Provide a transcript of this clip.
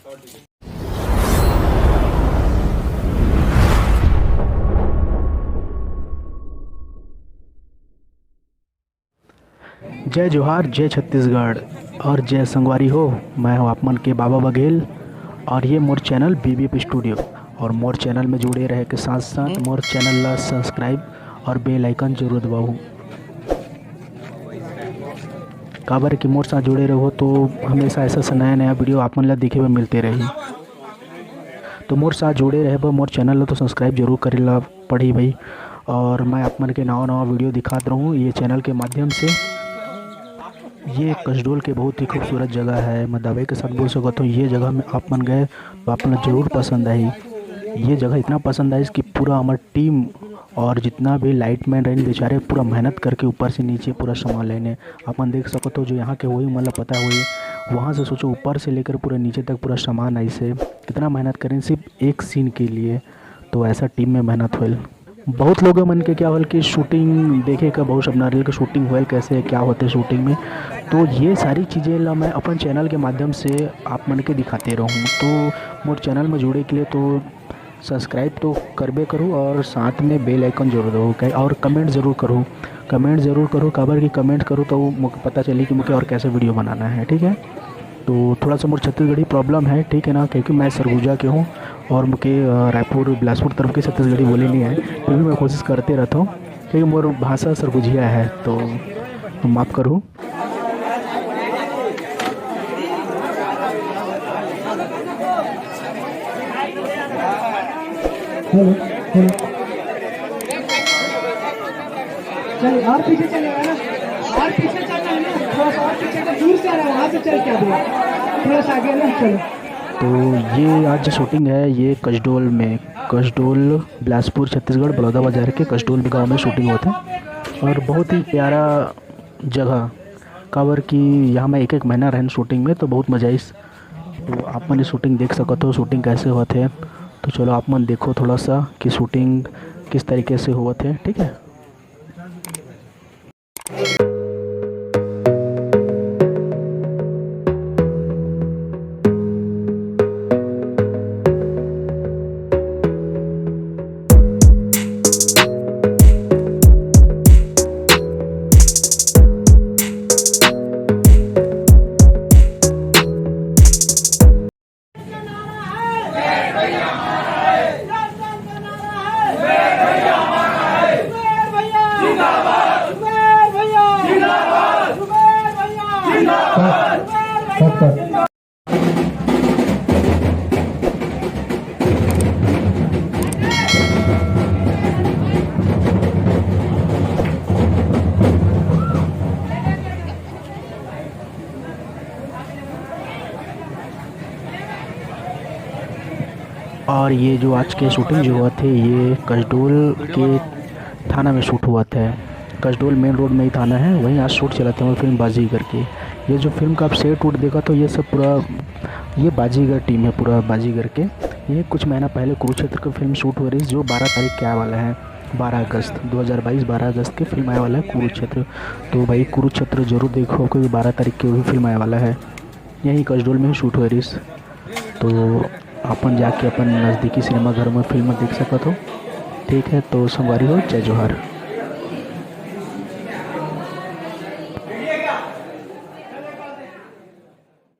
जय जोहार, जय छत्तीसगढ़ और जय संगवारी हो। मैं हूँ आप मन के बाबा बघेल और ये मोर चैनल बीबीएफ स्टूडियो। और मोर चैनल में जुड़े रहे के साथ साथ मोर चैनल ला सब्सक्राइब और बेल आइकन जरूर दबाओ। काबर कि मोर साथ जुड़े रहो तो हमेशा ऐसा नया नया वीडियो आप मन ला देखे में मिलते रही। तो मोर साथ जुड़े रहे बा मोर चैनल ला तो सब्सक्राइब जरूर करे ला पड़ी भाई। और मैं आप मन के नवा वीडियो दिखात रहूँ ये चैनल के माध्यम से। ये कसडोल के बहुत ही खूबसूरत जगह है। मैं दावे के साथ बोल सकता हूँ ये जगह में आप मन गए तो आप मन ज़रूर पसंद आई। ये जगह इतना पसंद आई कि पूरा हमारी टीम और जितना भी लाइटमैन रहे बेचारे पूरा मेहनत करके ऊपर से नीचे पूरा सामान लेने अपन देख सकते हो। जो यहाँ के वही मतलब पता हुई वहाँ से सोचो ऊपर से लेकर पूरा नीचे तक पूरा सामान ऐसे कितना मेहनत करें सिर्फ एक सीन के लिए। तो ऐसा टीम में मेहनत हुई। बहुत लोगों मन के क्या होल कि शूटिंग देखे का बहुत सपना रही कि शूटिंग हुआ कैसे क्या होते शूटिंग में। तो ये सारी चीज़ें ला मैं अपन चैनल के माध्यम से आप मन के दिखाते रहूँ। तो मोर चैनल में जुड़े के लिए तो सब्सक्राइब तो करबे करूँ और साथ में बेल आइकन जरूर दो और कमेंट ज़रूर करूँ। काबर की कमेंट करूँ तो मुझे पता चले कि मुझे और कैसे वीडियो बनाना है। ठीक है, तो थोड़ा सा मोर छत्तीसगढ़ी प्रॉब्लम है, ठीक है ना, क्योंकि मैं सरगुजा के हूँ और मुझे रायपुर बिलासपुर तरफ की छत्तीसगढ़ी बोली नहीं है। फिर भी मैं कोशिश करते रहता हूँ क्योंकि मोर भाषा सरगुजिया है तो माफ़ करूँ। चल और पीछे चलेगा ना, और पीछे चलना है ना, थोड़ा सा और पीछे तो दूर से आ रहा है वहाँ से चल के आगे थोड़ा सा आगे ना चलो। तो ये आज जो शूटिंग है ये कसडोल बिलासपुर छत्तीसगढ़ बलौदा बाजार के कसडोल गांव में शूटिंग होता है। और बहुत ही प्यारा जगह काबर कि यहाँ मैं एक महीना रहन शूटिंग में तो बहुत मज़ा आई। तो आप मन शूटिंग देख सकते हो शूटिंग कैसे होते हैं। तो चलो आप मन देखो थोड़ा सा कि शूटिंग किस तरीके से होते हैं। ठीक है। और ये जो आज के शूटिंग जो हुआ थे ये कसडोल के थाना में शूट हुआ था। कसडोल मेन रोड में ही थाना है, वहीं आज शूट चला था वो फिल्म बाजीगर की। ये जो फिल्म का आप सेट वूट देखा तो ये सब पूरा ये बाजीगर टीम है पूरा बाजीगर के। ये कुछ महीना पहले कुरुक्षेत्र का फिल्म शूट हो रही है जो 12 तारीख के आने वाला है। 12 अगस्त 2022 12 अगस्त की फिल्म आने वाला है कुरुक्षेत्र। तो भाई कुरुक्षेत्र जरूर देखो क्योंकि 12 तारीख की वही फिल्म आने वाला है। यहीं कसडोल में ही शूट हो रही। तो अपन जाके अपन नज़दीकी सिनेमा घर में फिल्म देख सकते हो। ठीक है, तो संगवारी हो, जय जोहार।